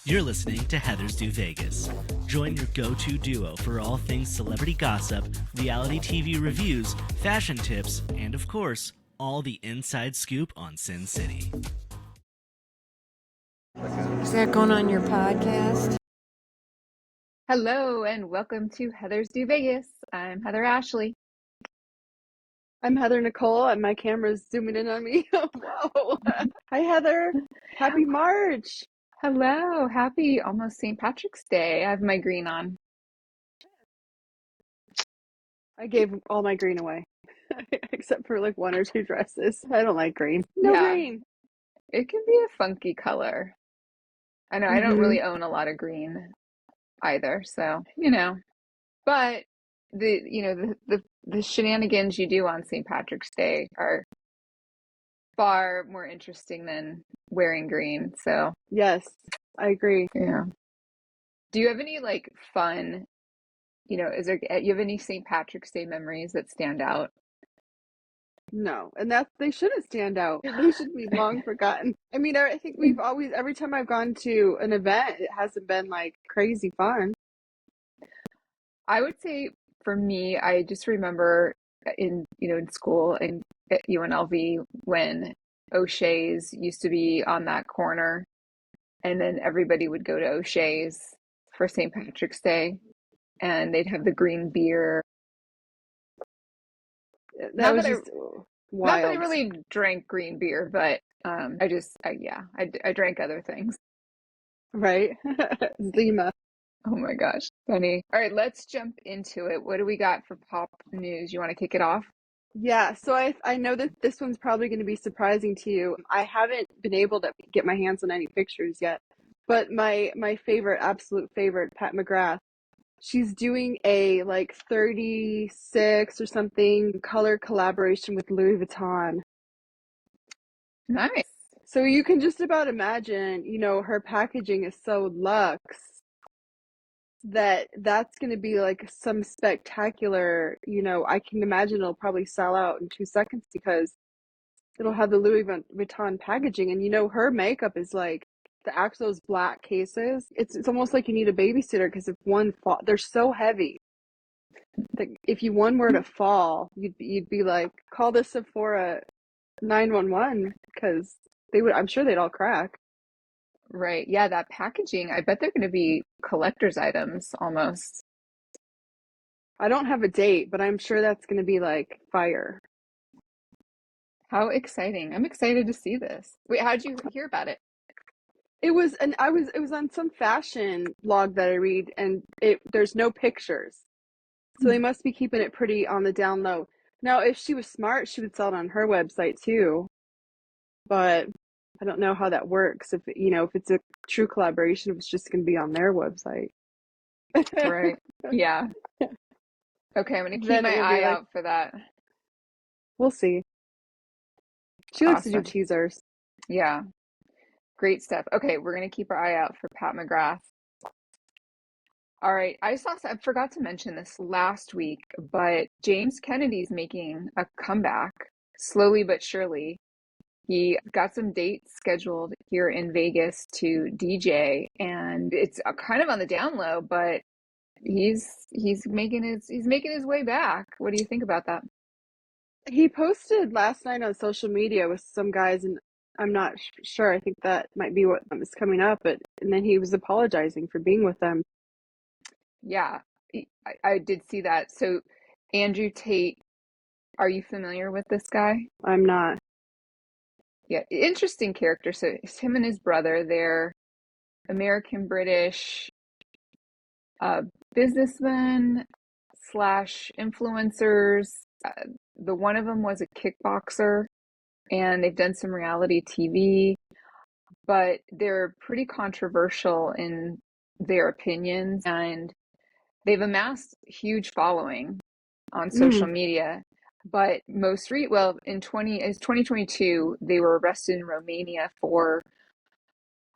You're listening to Heather's Do Vegas. Join your go-to duo for all things celebrity gossip, reality TV reviews, fashion tips, and of course, all the inside scoop on Sin City. Is that going on your podcast? Hello and welcome to Heather's Do Vegas. I'm Heather Ashley. I'm Heather Nichole, and my camera's zooming in on me. Whoa. Hi, Heather. Happy March. Hello. Happy almost St. Patrick's Day. I have my green on. I gave all my green away, except for like one or two dresses. I don't like green. No Yeah, green. it can be a funky color. I know I don't really own a lot of green either, so, but the shenanigans you do on St. Patrick's Day are far more interesting than wearing green. So, Yes, I agree. yeah. Do you have any like fun, you have any St. Patrick's Day memories that stand out? No, and they shouldn't stand out. They should be long forgotten. I mean, I think we've always, every time I've gone to an event, it hasn't been like crazy fun. I would say for me, I just remember in school and at UNLV when O'Shea's used to be on that corner, and then everybody would go to O'Shea's for St. Patrick's Day, and they'd have the green beer. That was just Not that I wild. really drank green beer, but I drank other things. Right? Zima. Oh my gosh, funny. All right, let's jump into it. What do we got for pop news? You want to kick it off? Yeah, so I know that this one's probably going to be surprising to you. I haven't been able to get my hands on any pictures yet, but my absolute favorite, Pat McGrath, she's doing a like 36 or something color collaboration with Louis Vuitton. Nice. So you can just about imagine, her packaging is so luxe that's going to be like some spectacular, I can imagine it'll probably sell out in 2 seconds because it'll have the Louis Vuitton packaging. And her makeup is like those black cases. It's almost like you need a babysitter because if one fall, they're so heavy that if one were to fall, you'd be like, call the Sephora 911 because I'm sure they'd all crack. Right. Yeah, that packaging, I bet they're going to be collector's items almost. I don't have a date, but I'm sure that's going to be like fire. How exciting. I'm excited to see this. Wait, how'd you hear about it? It was on some fashion blog that I read, and there's no pictures. So they must be keeping it pretty on the down low. Now, if she was smart, she would sell it on her website too. But I don't know how that works. If it's a true collaboration, if it's just going to be on their website. Right. Yeah. Okay, I'm going to keep Then it my would be eye like- out for that. We'll see. She likes to do Awesome. teasers. Yeah. Great stuff. Okay, we're going to keep our eye out for Pat McGrath. All right. I forgot to mention this last week, but James Kennedy's making a comeback slowly but surely. He got some dates scheduled here in Vegas to DJ, and it's kind of on the down low, but he's making his way back. What do you think about that? He posted last night on social media with some guys, and I'm not sure. I think that might be what is coming up. And then he was apologizing for being with them. Yeah, I did see that. So Andrew Tate, are you familiar with this guy? I'm not. Yeah, interesting character. So it's him and his brother. They're American British businessmen slash influencers. The one of them was a kickboxer, and they've done some reality TV, but they're pretty controversial in their opinions, and they've amassed huge following on social media. But in 2022, they were arrested in Romania for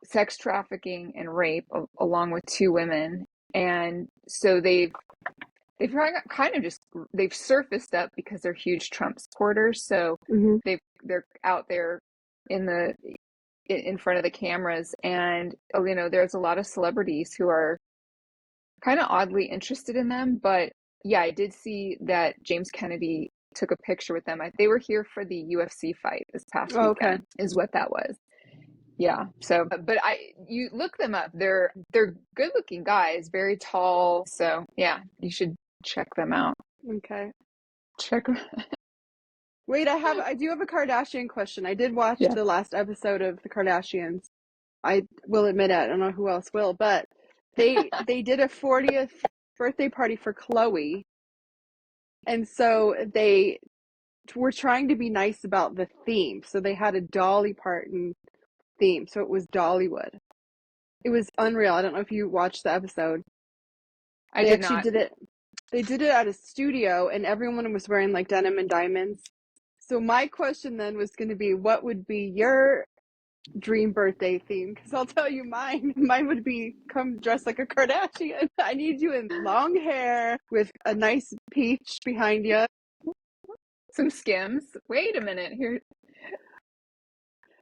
sex trafficking and rape, along with two women. And so they've surfaced up because they're huge Trump supporters. So they're out there in the in front of the cameras. And, there's a lot of celebrities who are kind of oddly interested in them. But yeah, I did see that James Kennedy took a picture with them. They were here for the UFC fight this past Oh, okay. weekend, is what that was. Yeah. So, but you look them up. They're good looking guys, very tall. So yeah, you should check them out. Okay. Check. Wait, I do have a Kardashian question. I did watch Yeah. the last episode of the Kardashians. I will admit it, I don't know who else will, but they did a 40th birthday party for Khloe. And so they were trying to be nice about the theme. So they had a Dolly Parton theme. So it was Dollywood. It was unreal. I don't know if you watched the episode. I They did actually not. did it. They did it at a studio, and everyone was wearing like denim and diamonds. So my question then was going to be, what would be your dream birthday theme? Because I'll tell you mine. Mine would be come dressed like a Kardashian. I need you in long hair with a nice peach behind you. Some Skims. Wait a minute here.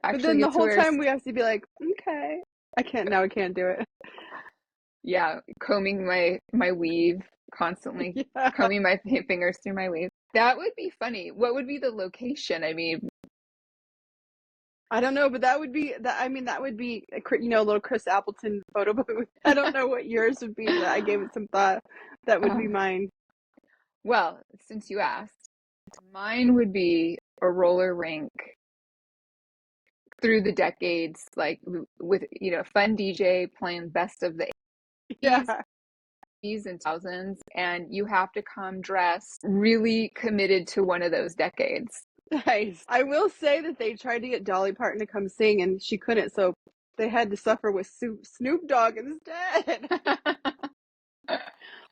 But Actually then the get to whole wear. time we have to be like, okay. I can't do it. Yeah, combing my weave constantly, Yeah. combing my fingers through my weave. That would be funny. What would be the location? I mean, I don't know, but that would be that. I mean, that would be a little Chris Appleton photo booth. I don't know what yours would be, but I gave it some thought. That would be mine. well, since you asked, mine would be a roller rink through the decades, like with fun DJ playing best of the 80s, Yeah. 80s and 2000s, and you have to come dressed really committed to one of those decades. Nice. I will say that they tried to get Dolly Parton to come sing, and she couldn't, so they had to suffer with Snoop Dogg instead.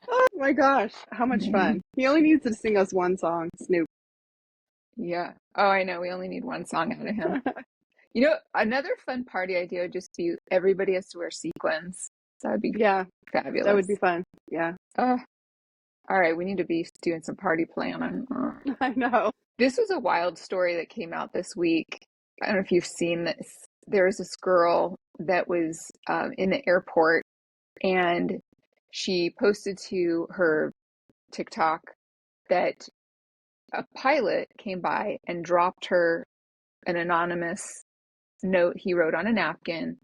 Oh my gosh, how much fun. He only needs to sing us one song, Snoop. Yeah. Oh, I know. We only need one song out of him. Another fun party idea would just be everybody has to wear sequins. That would be Yeah, fabulous. that would be fun. Yeah. All right. We need to be doing some party planning. I know. This was a wild story that came out this week. I don't know if you've seen this. There was this girl that was in the airport, and she posted to her TikTok that a pilot came by and dropped her an anonymous note he wrote on a napkin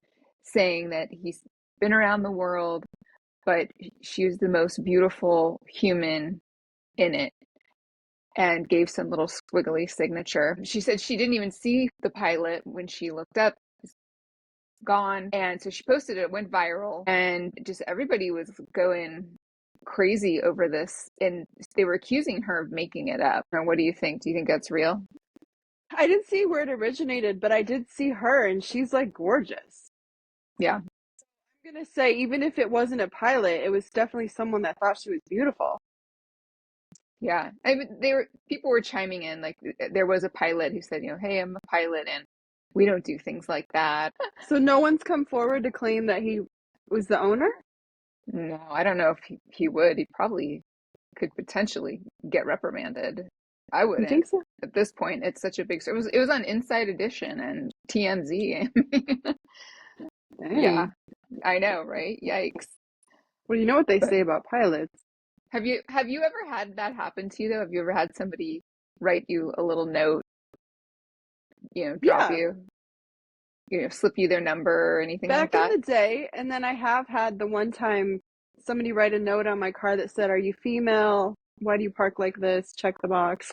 saying that he's been around the world, but she was the most beautiful human in it, and gave some little squiggly signature. She said she didn't even see the pilot when she looked up. He's gone. And so she posted it, went viral, and just everybody was going crazy over this, and they were accusing her of making it up. And what do you think? Do you think that's real? I didn't see where it originated, but I did see her, and she's like gorgeous. Yeah. I'm gonna say, even if it wasn't a pilot, it was definitely someone that thought she was beautiful. Yeah. People were chiming in, like there was a pilot who said, hey, I'm a pilot and we don't do things like that. So no one's come forward to claim that he was the owner? No, I don't know if he would. He probably could potentially get reprimanded. I You wouldn't. think so? At this point, it's such a big story. It was on Inside Edition and TMZ. Dang. Yeah, I know, right? Yikes. Well, you know what they say about pilots. Have you ever had that happen to you though? Have you ever had somebody write you a little note, drop Yeah. you, slip you their number or anything like Back that? in the day, and then I have had the one time somebody write a note on my car that said, "Are you female? Why do you park like this? Check the box."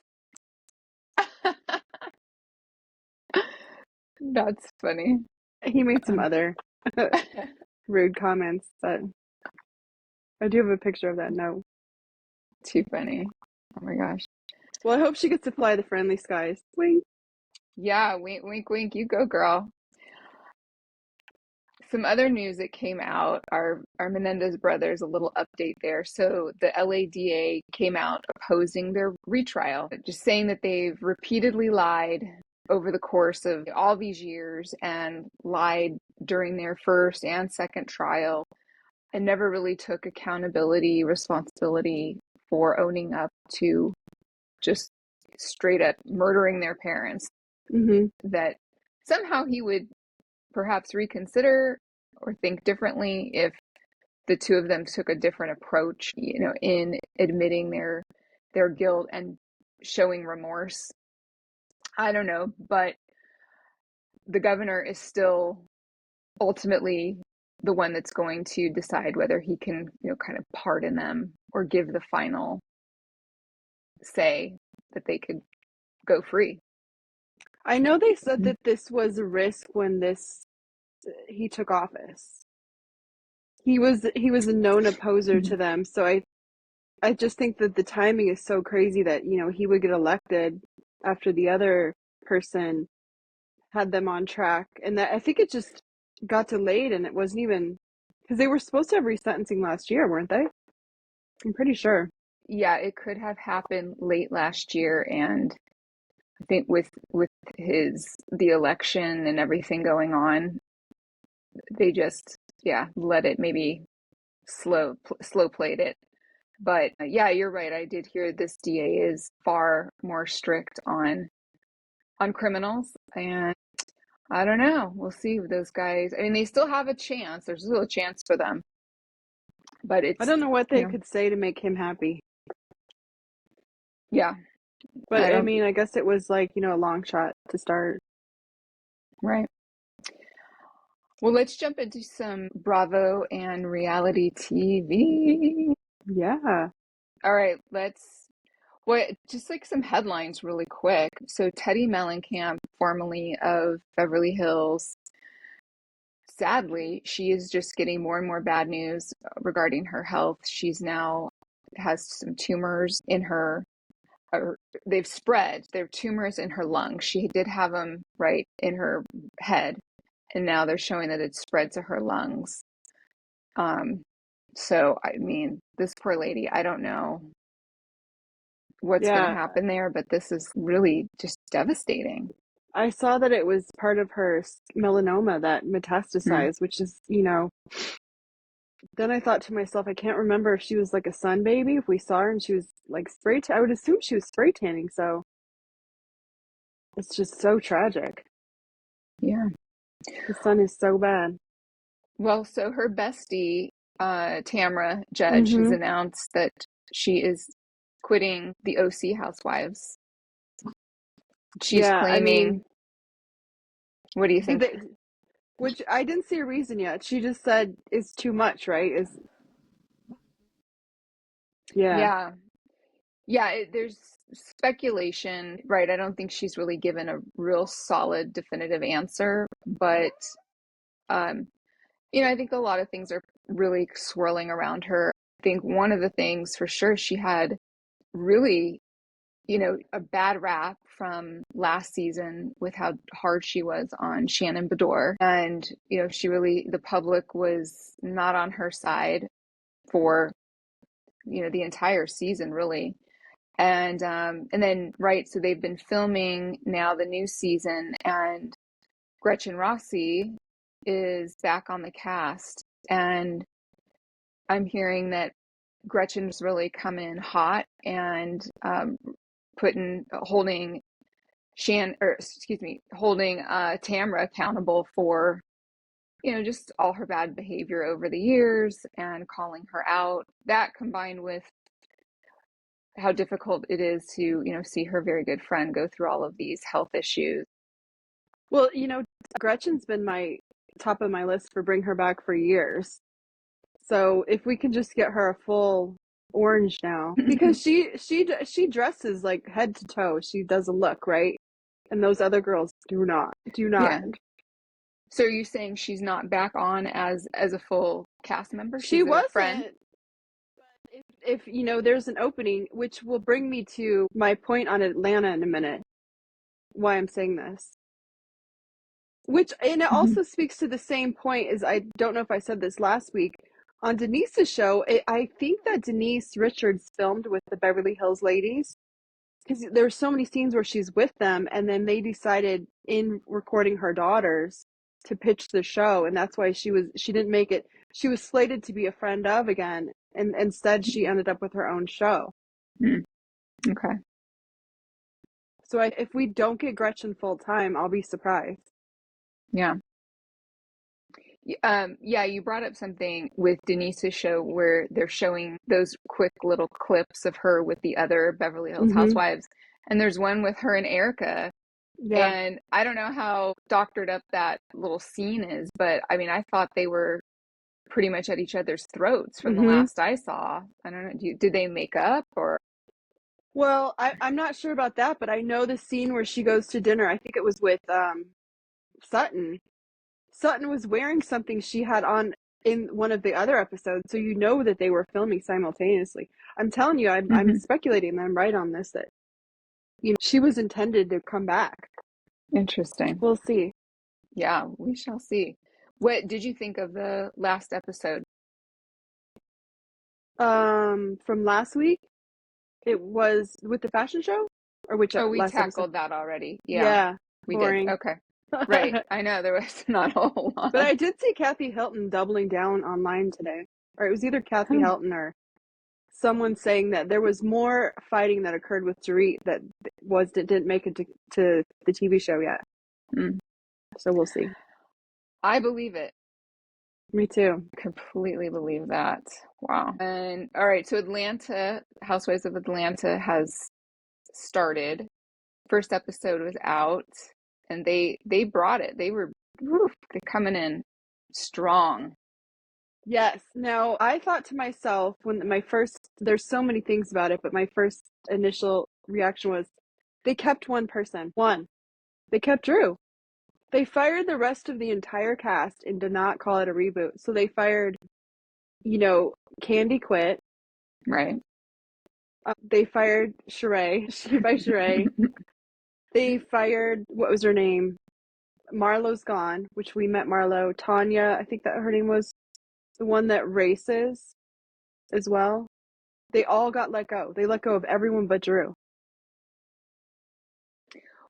That's funny. He made some other rude comments, but I do have a picture of that note. Too funny. Oh my gosh. Well, I hope she gets to fly the friendly skies. Wink. Yeah, wink, wink, wink. You go, girl. Some other news that came out, our Menendez brothers, a little update there. So the LADA came out opposing their retrial, just saying that they've repeatedly lied over the course of all these years and lied during their first and second trial and never really took accountability, responsibility for owning up to just straight up murdering their parents. Mm-hmm. That somehow he would perhaps reconsider or think differently if the two of them took a different approach, in admitting their guilt and showing remorse. I don't know, but the governor is still ultimately the one that's going to decide whether he can, kind of pardon them or give the final say that they could go free. I know they said that this was a risk when he took office. He was a known opposer to them, so I just think that the timing is so crazy that, he would get elected after the other person had them on track. And that I think it just got delayed, and it wasn't even because they were supposed to have resentencing last year, weren't they? I'm pretty sure. Yeah, it could have happened late last year, and I think with the election and everything going on, they just let it maybe slow played it. But yeah, you're right. I did hear this DA is far more strict on criminals, and I don't know. We'll see with those guys. I mean, they still have a chance. There's still a chance for them, but I it's don't know what they could say to make him happy. Yeah, but I mean, I guess it was like, a long shot to start. Right. Well, let's jump into some Bravo and reality TV. Yeah. All right, just like some headlines really quick. So Teddy Mellencamp, formerly of Beverly Hills, sadly, she is just getting more and more bad news regarding her health. She's now has some tumors in her, or they've spread. There are tumors in her lungs. She did have them right in her head, and now they're showing that it's spread to her lungs. So I mean, this poor lady, I don't know what's going to happen there, but this is really just devastating. I saw that it was part of her melanoma that metastasized, which is, then I thought to myself, I can't remember if she was like a sun baby, if we saw her and she was like I would assume she was spray tanning. So it's just so tragic. Yeah. The sun is so bad. Well, so her bestie, Tamra Judge, has announced that she is quitting the OC Housewives. She's claiming. What do you think? Which I didn't see a reason yet. She just said it's too much, right? Yeah. There's speculation, right? I don't think she's really given a real solid, definitive answer, but I think a lot of things are really swirling around her. I think one of the things for sure, she had really, a bad rap from last season with how hard she was on Shannon Bedore. And, the public was not on her side for, the entire season, really. And then, right, so they've been filming now the new season, and Gretchen Rossi is back on the cast, and I'm hearing that Gretchen's really come in hot and holding Tamra accountable for just all her bad behavior over the years and calling her out. That combined with how difficult it is to see her very good friend go through all of these health issues. Well, Gretchen's been top of my list for bring her back for years. So if we can just get her a full orange now, because she dresses like head to toe. She does a look, right? And those other girls do not. Yeah. So are you saying she's not back on as a full cast member? She wasn't. Friend? But if there's an opening, which will bring me to my point on Atlanta in a minute, why I'm saying this. And it also speaks to the same point as, I don't know if I said this last week, on Denise's show. I think that Denise Richards filmed with the Beverly Hills ladies, because there's so many scenes where she's with them, and then they decided in recording her daughters to pitch the show, and that's why she didn't make it. She was slated to be a friend of again, and instead she ended up with her own show. Okay. So if we don't get Gretchen full time, I'll be surprised. Yeah. Yeah, you brought up something with Denise's show where they're showing those quick little clips of her with the other Beverly Hills Mm-hmm. Housewives. And there's one with her and Erica. Yeah. And I don't know how doctored up that little scene is, but I mean, I thought they were pretty much at each other's throats from the Mm-hmm. last I saw. I don't know. Did they make up or? Well, I'm not sure about that, but I know the scene where she goes to dinner. I think it was with Sutton. Sutton was wearing something she had on in one of the other episodes, so you know that they were filming simultaneously. I'm telling you, I'm Mhm. speculating that I'm right on this, that she was intended to come back. Interesting. We'll see. Yeah, we shall see. What did you think of the last episode? From last week, it was with the fashion show, or which Oh, we last episode? tackled that already. Yeah, Yeah, we did. boring. Okay. Right. I know there was not a whole But lot. I did see Kathy Hilton doubling down online today. Or it was either Kathy Hilton or someone saying that there was more fighting that occurred with Dorit that didn't make it to the TV show yet. Mm. So we'll see. I believe it. Me too. Completely believe that. Wow. And all right, so Atlanta, Housewives of Atlanta has started. First episode was out, and they brought it. They're coming in strong. Yes. Now, I thought to myself there's so many things about it, but my first initial reaction was they kept one person. One. They kept Drew. They fired the rest of the entire cast and did not call it a reboot. So they fired, Candy quit. Right. They fired Sheree. Sheree. They fired, what was her name? Marlo's gone, which we met Marlo. Tanya, I think that her name was the one that races as well. They all got let go. They let go of everyone but Drew.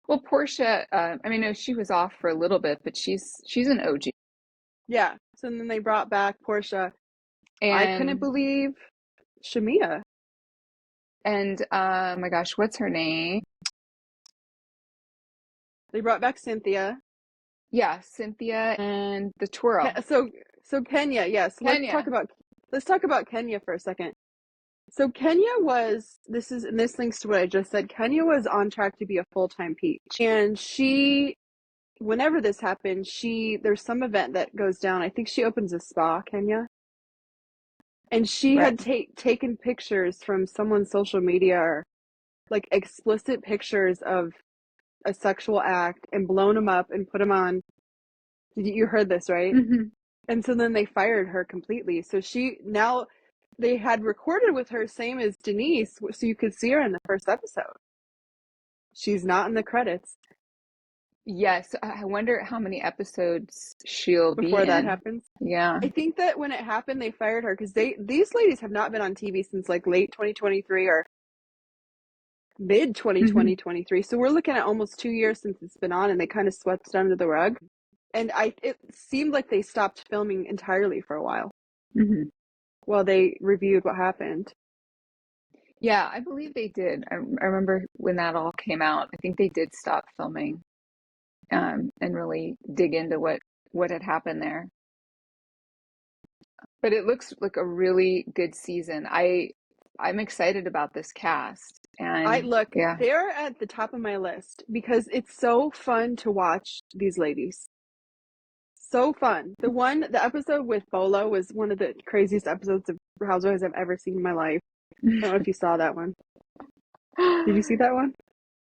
Well, Portia, I mean, no, she was off for a little bit, but she's an OG. Yeah. So then they brought back Portia. I couldn't And believe Shamia. and my gosh, what's her name? They brought back Cynthia. Yeah, Cynthia and the twirl. So Kenya, yes. Kenya. Let's talk about Kenya for a second. So Kenya this links to what I just said. Kenya was on track to be a full-time peach. And whenever this happened, there's some event that goes down. I think she opens a spa, Kenya. And she Right. had taken pictures from someone's social media, or like explicit pictures of a sexual act, and blown them up and put them on. You heard this, right? Mm-hmm. And so then they fired her completely. So they had recorded with her, same as Denise, so you could see her in the first episode. She's not in the credits Yes, I wonder how many episodes she'll be before that in. happens. Yeah. I think that when it happened, they fired her because these ladies have not been on TV since like late 2023 or mid Mm-hmm. 2023. So we're looking at almost 2 years since it's been on, and they kind of swept it under the rug. And it seemed like they stopped filming entirely for a while Mm-hmm. while they reviewed what happened. Yeah, I believe they did. I remember when that all came out. I think they did stop filming, and really dig into what had happened there. But it looks like a really good season. I'm excited about this cast. And yeah. They're at the top of my list because it's so fun to watch these ladies. So fun. The episode with Bolo was one of the craziest episodes of Housewives I've ever seen in my life. I don't know if you saw that one. Did you see that one?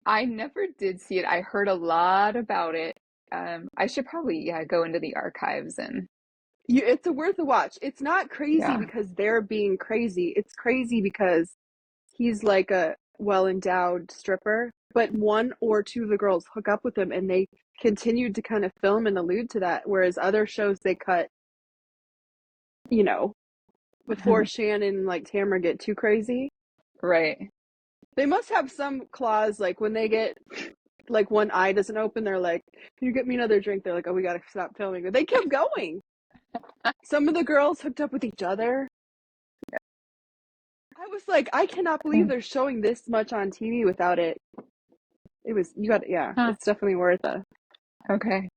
I never did see it. I heard a lot about it. I should probably, go into the archives and It's worth a watch. It's not crazy yeah. because they're being crazy. It's crazy because he's like a well-endowed stripper, but one or two of the girls hook up with him, and they continued to kind of film and allude to that, whereas other shows they cut, before Shannon and like Tamara get too crazy. Right. They must have some clause, like when they get like one eye doesn't open, they're like, "Can you get me another drink?" They're like, "Oh, we gotta stop filming." But they kept going. Some of the girls hooked up with each other. I was like, I cannot believe they're showing this much on TV without it. Huh. It's definitely worth it. Okay.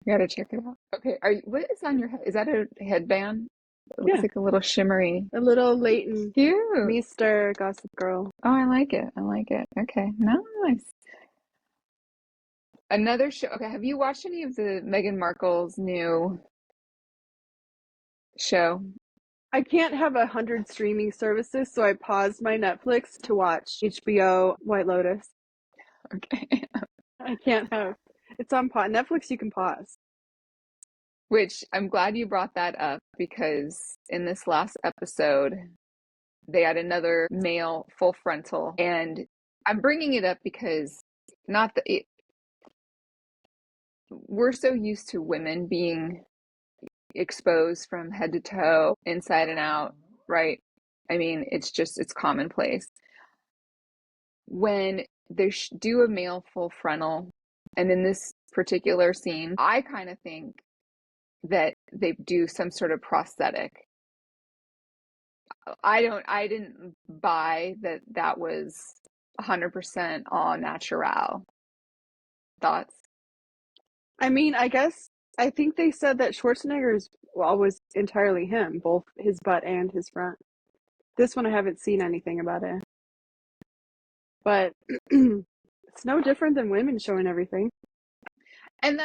You gotta check it out. Okay, what is on your head? Is that a headband? It looks Yeah, like a little shimmery. a little Leighton Cute. Meester Gossip Girl. Oh, I like it. I like it. Okay, nice. Another show. Okay, have you watched any of the Meghan Markle's new show? I can't have 100 streaming services, so I paused my Netflix to watch HBO White Lotus. Okay. I can't have. It's on pause. Netflix, you can pause. Which I'm glad you brought that up because in this last episode, they had another male full frontal. And I'm bringing it up because not that we're so used to women being exposed from head to toe, inside and out, right? I mean, it's commonplace. When they do a male full frontal, and in this particular scene, I kind of think that they do some sort of prosthetic. I didn't buy that was 100% all natural. Thoughts? I mean, I think they said that Schwarzenegger's was entirely him, both his butt and his front. This one I haven't seen anything about it. But it's no different than women showing everything. And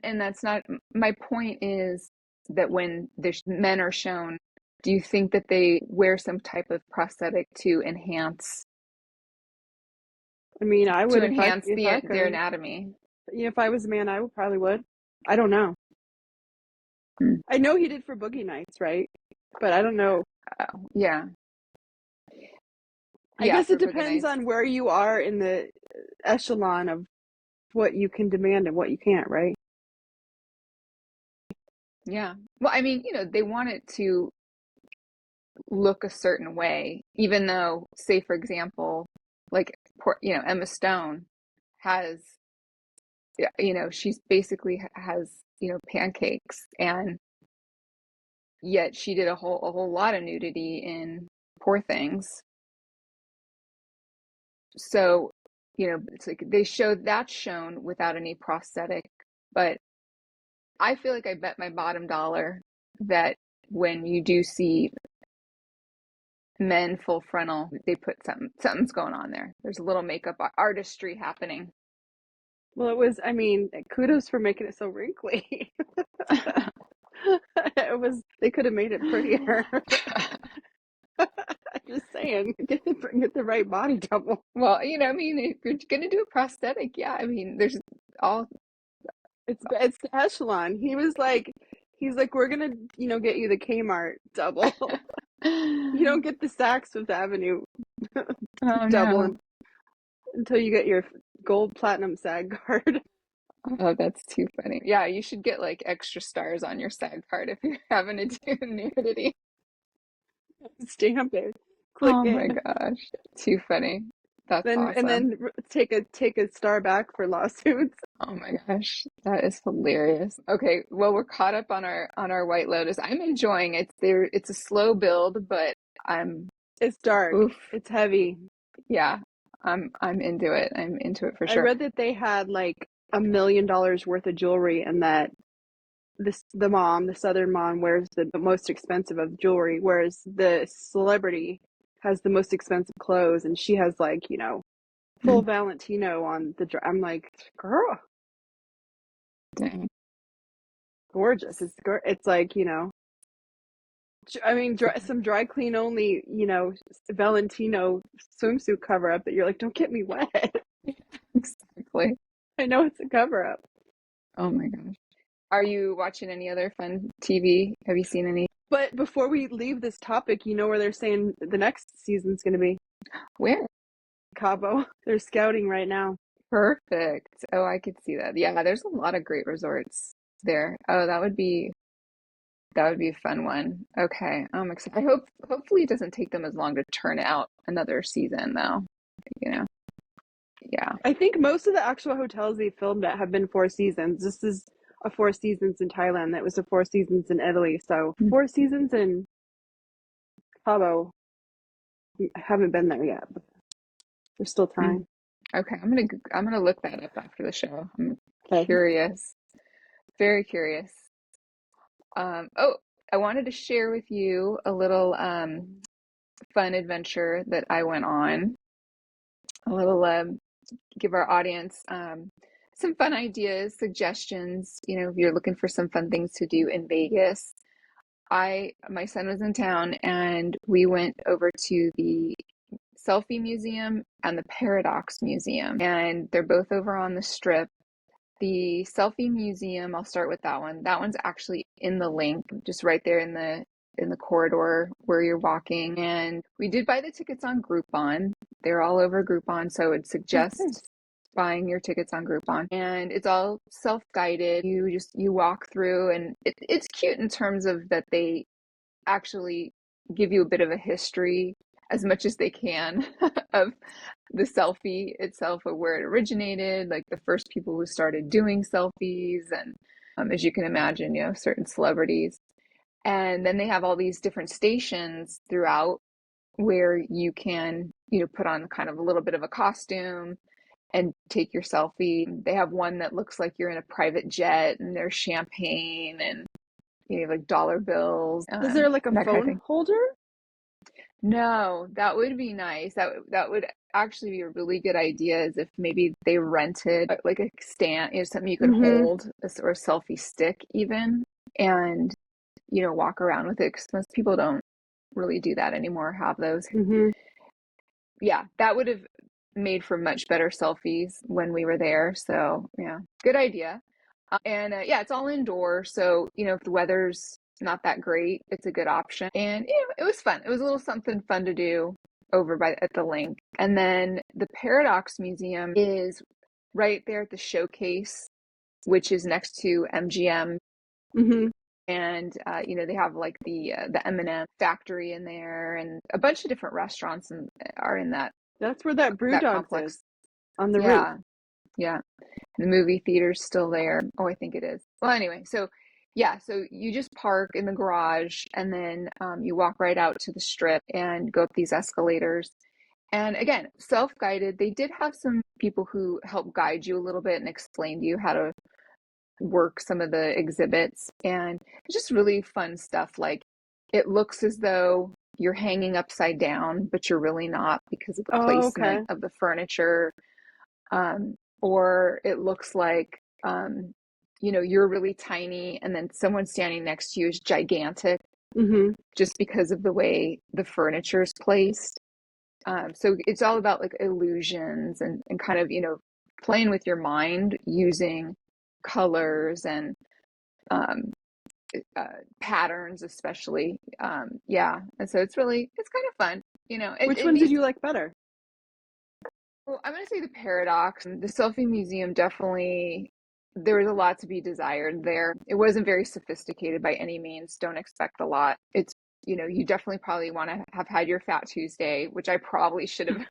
and that's not my point is that when the men are shown, do you think that they wear some type of prosthetic to enhance I mean, I would if I their could. anatomy? If I was a man, I would probably would. I don't know. Hmm. I know he did for Boogie Nights, right? But I don't know. Yeah. I guess it for Boogie depends Nights. on where you are in the echelon of what you can demand and what you can't, right? Yeah. Well, I mean, they want it to look a certain way, even though, say, for example, like, Emma Stone has, she's basically has, pancakes, and yet she did a whole lot of nudity in Poor Things. So, it's like they showed that shown without any prosthetic, but I feel like I bet my bottom dollar that when you do see men full frontal, they put something's going on there. There's a little makeup artistry happening. Well, I mean, kudos for making it so wrinkly. They could have made it prettier. I'm just saying, get the right body double. Well, I mean, if you're gonna do a prosthetic, yeah, I mean, there's all. It's the echelon. He's like, we're gonna, get you the Kmart double. You don't get the Saks Fifth Avenue Oh double no. until you get your gold platinum SAG card. Oh, that's too funny. Yeah, you should get like extra stars on your SAG card if you're having to do nudity. Stamp it, click Oh my it, gosh, too funny. That's and awesome. then take a star back for lawsuits. Oh my gosh, that is hilarious. Okay, well, we're caught up on our White Lotus. I'm enjoying it. It's a slow build, but It's dark. oof, It's heavy. yeah, I'm into it. I'm into it for I sure. read that they had like $1 million worth of jewelry, and that the southern mom, wears the most expensive of jewelry, whereas the celebrity has the most expensive clothes, and she has like, full Valentino on the. I'm like, girl, Dang. gorgeous. It's like, I mean, some dry clean only, Valentino swimsuit cover up that you're like, don't get me wet. Exactly. I know it's a cover up. Oh my gosh. Are you watching any other fun TV? Have you seen any? But before we leave this topic, where they're saying the next season's going to be? Where? Cabo. They're scouting right now. Perfect. Oh, I could see that. Yeah, there's a lot of great resorts there. Oh, that would be a fun one. Okay, I'm excited. Hopefully it doesn't take them as long to turn out another season though. You know. Yeah. I think most of the actual hotels they filmed at have been 4 seasons. This is a 4 seasons in Thailand. That was a 4 seasons in Italy. So 4 seasons in Cabo. I haven't been there yet. But there's still time. Okay, I'm gonna look that up after the show. I'm Okay. curious. Very curious. Oh, I wanted to share with you a little fun adventure that I went on. A little give our audience some fun ideas, suggestions. If you're looking for some fun things to do in Vegas. My son was in town and we went over to the Selfie Museum and the Paradox Museum, and they're both over on the Strip. The Selfie Museum, I'll start with that one. That one's actually in the link, just right there in the corridor where you're walking. And we did buy the tickets on Groupon. They're all over Groupon, so I would suggest buying your tickets on Groupon. And it's all self-guided. You walk through, and it's cute in terms of that they actually give you a bit of a history as much as they can of the selfie itself, of where it originated, like the first people who started doing selfies, and as you can imagine, certain celebrities. And then they have all these different stations throughout where you can, put on kind of a little bit of a costume and take your selfie. They have one that looks like you're in a private jet, and there's champagne and like dollar bills. Is there like a that kind of phone thing. holder? No, that would be nice. That would actually be a really good idea, is if maybe they rented like a stand, something you could hold, or a selfie stick even, and walk around with it, because most people don't really do that anymore, have those. Yeah, that would have made for much better selfies when we were there. So yeah, good idea. And yeah, it's all indoors, so if the weather's not that great, it's a good option. And it was fun. It was a little something fun to do over at the link. And then the Paradox Museum is right there at the showcase, which is next to MGM. And they have like the M&M factory in there, and a bunch of different restaurants are in that. That's where that Brew Dogs complex is, on the roof. Yeah. The movie theater's still there. Oh, I think it is. Well, anyway, so yeah, so you just park in the garage, and then you walk right out to the Strip and go up these escalators. And again, self-guided. They did have some people who help guide you a little bit and explain to you how to work some of the exhibits. And it's just really fun stuff. Like, it looks as though you're hanging upside down, but you're really not, because of the placement of the furniture. Or it looks like, you're really tiny, and then someone standing next to you is gigantic, just because of the way the furniture is placed. So it's all about like illusions and kind of, playing with your mind using colors and patterns, especially. Yeah. And so it's kind of fun, Which one did you like better? Well, I'm going to say the Paradox. The Selfie Museum, definitely, there was a lot to be desired there. It wasn't very sophisticated by any means. Don't expect a lot. It's, you definitely probably want to have had your Fat Tuesday, which I probably should have.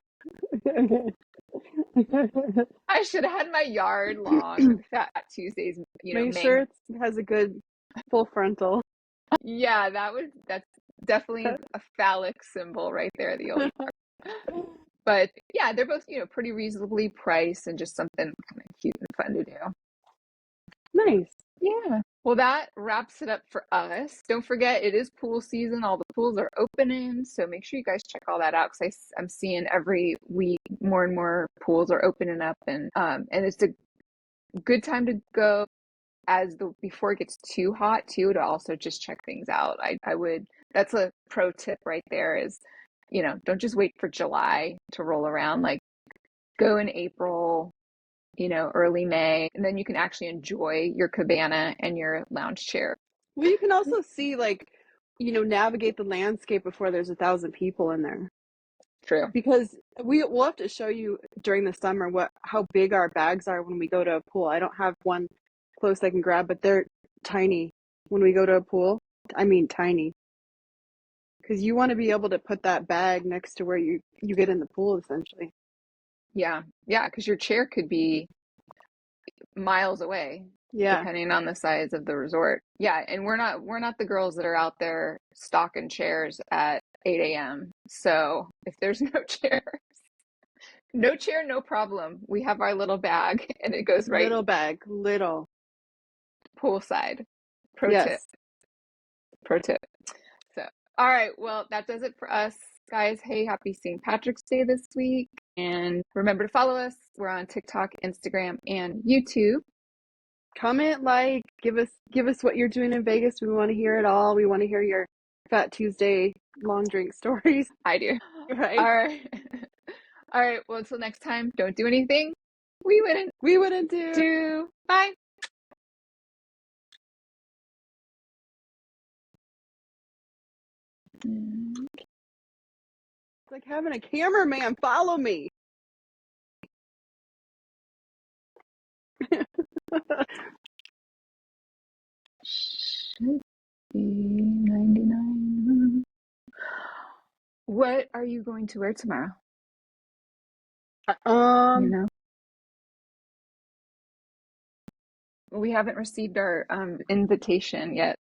I should have had my yard long with Fat Tuesdays, Make sure it has a good full frontal. Yeah, that's definitely a phallic symbol right there, the old yard. But yeah, they're both, pretty reasonably priced, and just something kind of cute and fun to do. Nice. Yeah. Well, that wraps it up for us. Don't forget, it is pool season. All the pools are opening, so make sure you guys check all that out, because I'm seeing every week more and more pools are opening up, and it's a good time to go before it gets too hot too, to also just check things out. I would, that's a pro tip right there, is don't just wait for July to roll around. Like, go in April, early May, and then you can actually enjoy your cabana and your lounge chair. Well, you can also see, like, navigate the landscape before there's 1,000 people in there. True. Because we'll have to show you during the summer how big our bags are when we go to a pool. I don't have one close I can grab, but they're tiny when we go to a pool. I mean, tiny. Because you want to be able to put that bag next to where you get in the pool, essentially. Yeah. Yeah, because your chair could be miles away. Yeah. Depending on the size of the resort. Yeah, and we're not the girls that are out there stocking chairs at 8 a.m. So if there's no chairs, no chair, no problem. We have our little bag, and it goes right. Little bag, little. poolside. Pro tip. Yes. Pro tip. So, all right. Well, that does it for us, guys. Hey, happy St. Patrick's Day this week. And remember to follow us. We're on TikTok, Instagram, and YouTube. Comment, like, give us what you're doing in Vegas. We want to hear it all. We want to hear your Fat Tuesday long drink stories. I do. Right. All right. All right. Well, until next time, don't do anything we wouldn't do. Bye. It's like having a cameraman follow me. Should be 99. What are you going to wear tomorrow? You know? We haven't received our invitation yet.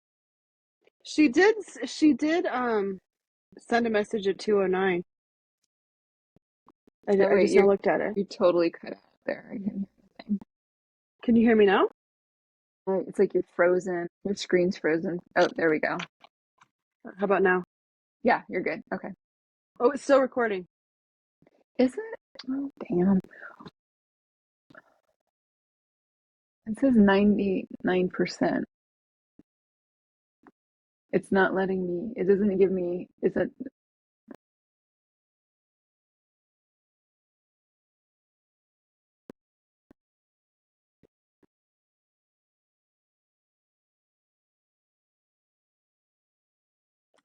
She did send a message at 2:09. I wait, just now looked at it. You totally cut out there. Can you hear me now? It's like you're frozen. Your screen's frozen. Oh, there we go. How about now? Yeah, you're good. Okay. Oh, it's still recording. Is it? Oh, damn. It says 99%. It's not letting me. It doesn't give me. Is it?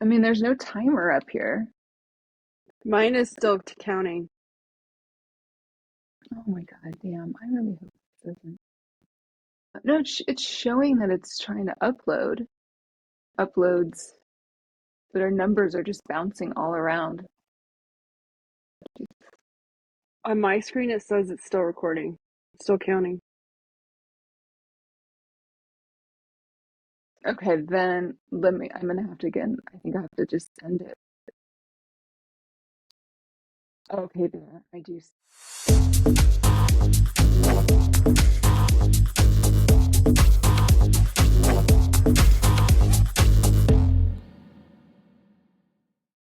I mean, there's no timer up here. Mine is still counting. Oh my God, damn. I really hope it doesn't. No, it's showing that it's trying to uploads, but our numbers are just bouncing all around. On my screen, it says it's still recording. It's still counting. Okay, then I'm gonna have to I think I have to just send it. Okay, there, I do.